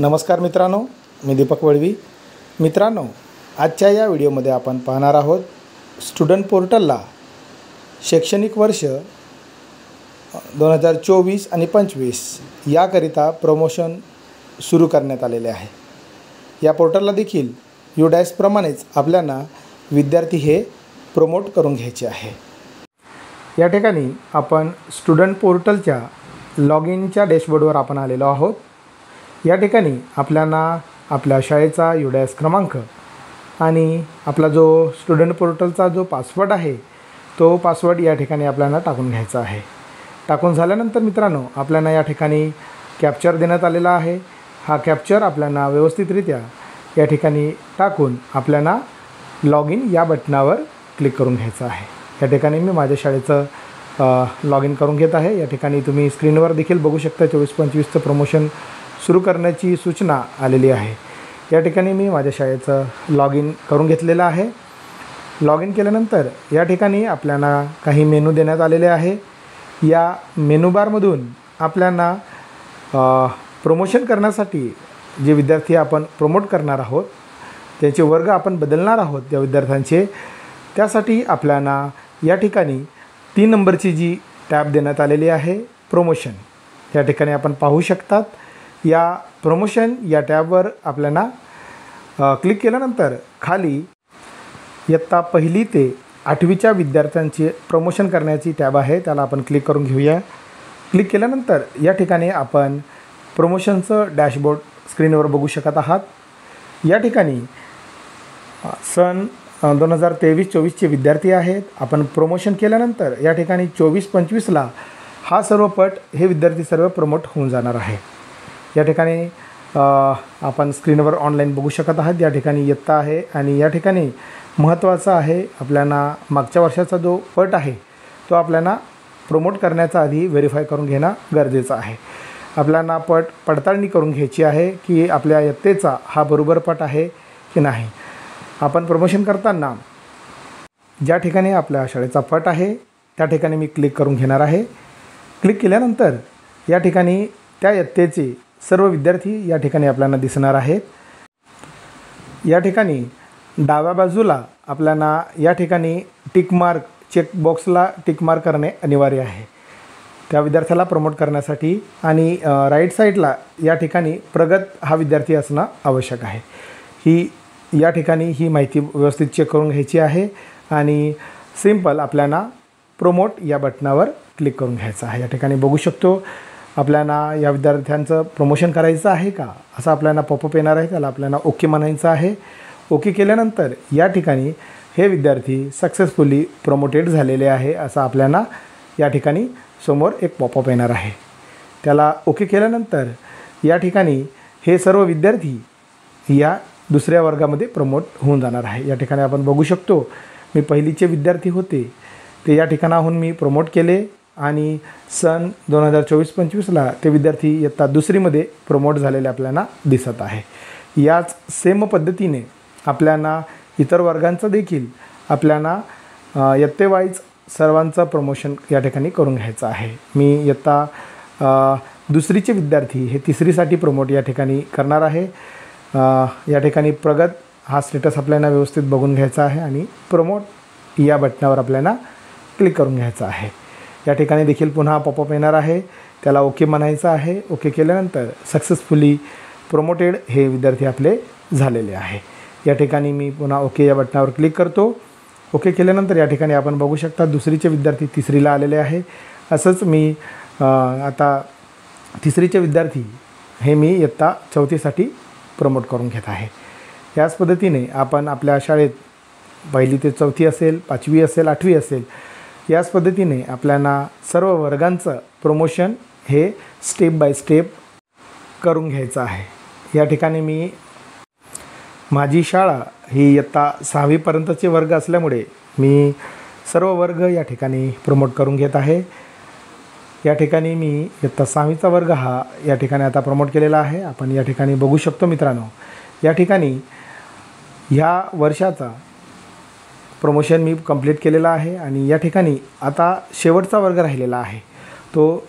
नमस्कार मित्रांनो, मी दीपक वळवी. मित्रांनो, आजच्या या व्हिडिओमध्ये आपण पाहणार आहोत स्टुडंट पोर्टलला शैक्षणिक वर्ष 2024 आणि 25 याकरिता प्रमोशन सुरू करण्यात आलेले आहे. या पोर्टलला देखील UDAS प्रमाणेच आपल्याला विद्यार्थी हे प्रमोट करून घ्यायचे आहे. या ठिकाणी आपण स्टुडंट पोर्टलच्या लॉग इनच्या डॅशबोर्डवर आपण आलेलो आहोत. या ठिकाणी आपल्याला आपल्या शाळेचा UDAS क्रमांक आणि आपला जो स्टुडंट पोर्टलचा जो पासवर्ड आहे तो पासवर्ड या ठिकाणी आपल्याला टाकून घ्यायचा आहे. टाकून झाल्यानंतर मित्रांनो, आपल्याला या ठिकाणी कॅप्चर देण्यात आलेला आहे. हा कॅप्चर आपल्याला व्यवस्थितरित्या या ठिकाणी टाकून आपल्याला लॉग इन या बटनावर क्लिक करून घ्यायचं आहे. या ठिकाणी मी माझ्या शाळेचं लॉग इन करून घेत आहे. या ठिकाणी तुम्ही स्क्रीनवर देखील बघू शकता 24-25चं प्रमोशन सुरू करण्याची सूचना आलेली आहे. या ठिकाणी मी माझ्या शाळेचं लॉग इन करून घेतलेलं आहे. लॉग इन केल्यानंतर या ठिकाणी आपल्याला काही मेनू देण्यात आलेले आहे. या मेनू बारमधून आपल्याला प्रमोशन करण्यासाठी जे विद्यार्थी आपण प्रमोट करणार आहोत त्याचे वर्ग आपण बदलणार आहोत त्या विद्यार्थ्यांचे, त्यासाठी आपल्याला या ठिकाणी 3 नंबरची जी टॅब देण्यात आलेली आहे प्रमोशन, या ठिकाणी आपण पाहू शकतात. या प्रमोशन या टॅबवर आपल्याला क्लिक केल्यानंतर खाली इयत्ता 1ली ते 8वीच्या विद्यार्थ्यांचे प्रमोशन करण्याची टॅब आहे, त्याला आपण क्लिक करून घेऊया. क्लिक केल्यानंतर या ठिकाणी आपण प्रमोशनचं डॅशबोर्ड स्क्रीनवर बघू शकत आहात. या ठिकाणी सन 2023-24चे विद्यार्थी आहेत. आपण प्रमोशन केल्यानंतर या ठिकाणी 24-25ला हा सर्व पट हे विद्यार्थी सर्व प्रमोट होऊन जाणार आहे. या ठिकाणी आपण स्क्रीनवर ऑनलाईन बघू शकत आहात. या ठिकाणी इयत्ता आहे आणि या ठिकाणी महत्त्वाचं आहे, आपल्याला मागच्या वर्षाचा जो पट आहे तो आपल्याला प्रमोट करण्याचा आधी व्हेरीफाय करून घेणं गरजेचं आहे. आपल्याला पडताळणी करून घ्यायची आहे की आपल्या इयत्तेचा हा बरोबर पट आहे की नाही. आपण प्रमोशन करताना ज्या ठिकाणी आपल्या शाळेचा पट आहे त्या ठिकाणी मी क्लिक करून घेणार आहे. क्लिक केल्यानंतर या ठिकाणी त्या इयत्तेचे सर्व विद्यार्थी या ठिकाणी आपल्याला दिसणार आहेत. या ठिकाणी डाव्या बाजूला आपल्याला या ठिकाणी टिकमार्क चेकबॉक्सला टिकमार्क करणे अनिवार्य आहे त्या विद्यार्थ्याला प्रमोट करण्यासाठी, आणि राईट साईडला या ठिकाणी प्रगत हा विद्यार्थी असणं आवश्यक आहे. या ठिकाणी ही माहिती व्यवस्थित चेक करून घ्यायची आहे आणि सिंपल आपल्याला प्रमोट या बटनावर क्लिक करून घ्यायचं आहे. या ठिकाणी बघू शकतो आपल्याला या विद्यार्थ्यांचं प्रमोशन करायचं आहे का असं आपल्याला पॉपअप येणार आहे, त्याला आपल्याला ओके म्हणायचं आहे. ओके केल्यानंतर या ठिकाणी हे विद्यार्थी सक्सेसफुली प्रमोटेड झालेले आहे असं आपल्याला या ठिकाणी समोर एक पॉपअप येणार आहे. त्याला ओके केल्यानंतर या ठिकाणी हे सर्व विद्यार्थी या दुसऱ्या वर्गामध्ये प्रमोट होऊन जाणार आहे. या ठिकाणी आपण बघू शकतो मी 1लीचे विद्यार्थी होते ते या ठिकाणाहून मी प्रमोट केले आणि सन 2024-25ला ते विद्यार्थी इयत्ता 2रीमध्ये प्रमोट झालेले आपल्याला दिसत आहे. याच सेम पद्धतीने आपल्याला इतर वर्गांचं देखील आपल्याला इयत्तेवाईज सर्वांचं प्रमोशन या ठिकाणी करून घ्यायचं आहे. मी इयत्ता 2रीचे विद्यार्थी हे 3रीसाठी प्रमोट या ठिकाणी करणार आहे. या ठिकाणी प्रगत हा स्टेटस आपल्याला व्यवस्थित बघून घ्यायचा आहे आणि प्रमोट या बटनावर आपल्याला क्लिक करून घ्यायचं आहे. या ठिकाणी देखील पुन्हा पॉपअप येणार आहे, त्याला ओके म्हणायचं आहे. ओके केल्यानंतर सक्सेसफुली प्रमोटेड हे विद्यार्थी आपले झालेले आहे. या ठिकाणी मी पुन्हा ओके या बटनावर क्लिक करतो. ओके केल्यानंतर या ठिकाणी आपण बघू शकता 2रीचे विद्यार्थी 3रीला आलेले आहे. असंच मी आता 3रीचे विद्यार्थी हे मी इयत्ता 4थीसाठी प्रमोट करून घेत आहे. याच पद्धतीने आपण आपल्या शाळेत 1ली ते 4थी असेल, 5वी असेल, 8वी असेल, याच पद्धतीने आपल्याला सर्व वर्गांचं प्रमोशन हे स्टेप बाय स्टेप करून घ्यायचं आहे. या ठिकाणी मी माझी शाळा ही इयत्ता 6वीपर्यंतचे वर्ग असल्यामुळे मी सर्व वर्ग या ठिकाणी प्रमोट करून घेत आहे. या ठिकाणी मी इयत्ता 6वीचा वर्ग हा या ठिकाणी आता प्रमोट केलेला आहे. आपण या ठिकाणी बघू शकतो मित्रांनो, या ठिकाणी ह्या वर्षाचा प्रमोशन मी कंप्लीट केलेला आहे आणि या ठिकाणी आता शेवटचा वर्ग राहिलेला आहे. तो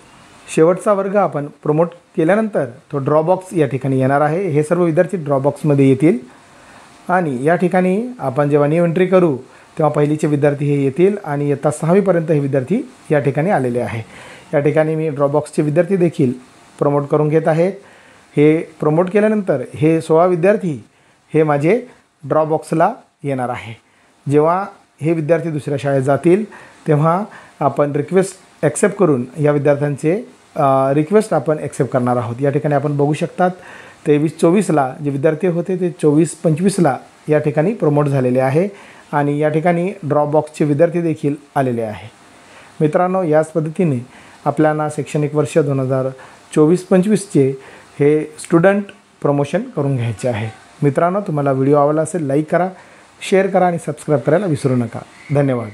शेवटचा वर्ग आपण प्रमोट केल्यानंतर तो ड्रॉबॉक्स या ठिकाणी येणार आहे. हे सर्व विद्यार्थी ड्रॉबॉक्समध्ये येतील आणि या ठिकाणी आपण जेव्हा न्यू एंट्री करू तेव्हा पहिलीचे विद्यार्थी हे येतील आणि इयत्ता 6वीपर्यंत हे विद्यार्थी या ठिकाणी आलेले आहे. या ठिकाणी मी ड्रॉपबॉक्सचे विद्यार्थी देखील प्रमोट करून घेत आहेत. हे प्रमोट केल्यानंतर हे 16 विद्यार्थी हे माझे ड्रॉपबॉक्सला येणार आहे. जेव्हा हे विद्यार्थी दुसऱ्या शाळेत जातील तेव्हा आपण रिक्वेस्ट ॲक्सेप्ट करून या विद्यार्थ्यांचे रिक्वेस्ट आपण ॲक्सेप्ट करणार आहोत. या ठिकाणी आपण बघू शकतात 23-24ला जे विद्यार्थी होते ते 24-25ला या ठिकाणी प्रमोट झालेले आहे आणि या ठिकाणी ड्रॉपबॉक्सचे विद्यार्थी देखील आलेले आहे. मित्रांनो, याच पद्धतीने आपल्याला शैक्षणिक वर्ष 2024-25चे हे स्टुडंट प्रमोशन करून घ्यायचे आहे. मित्रांनो, तुम्हाला व्हिडिओ आवडला असेल लाईक करा, शेअर करा आणि सबस्क्राईब करायला विसरू नका. धन्यवाद.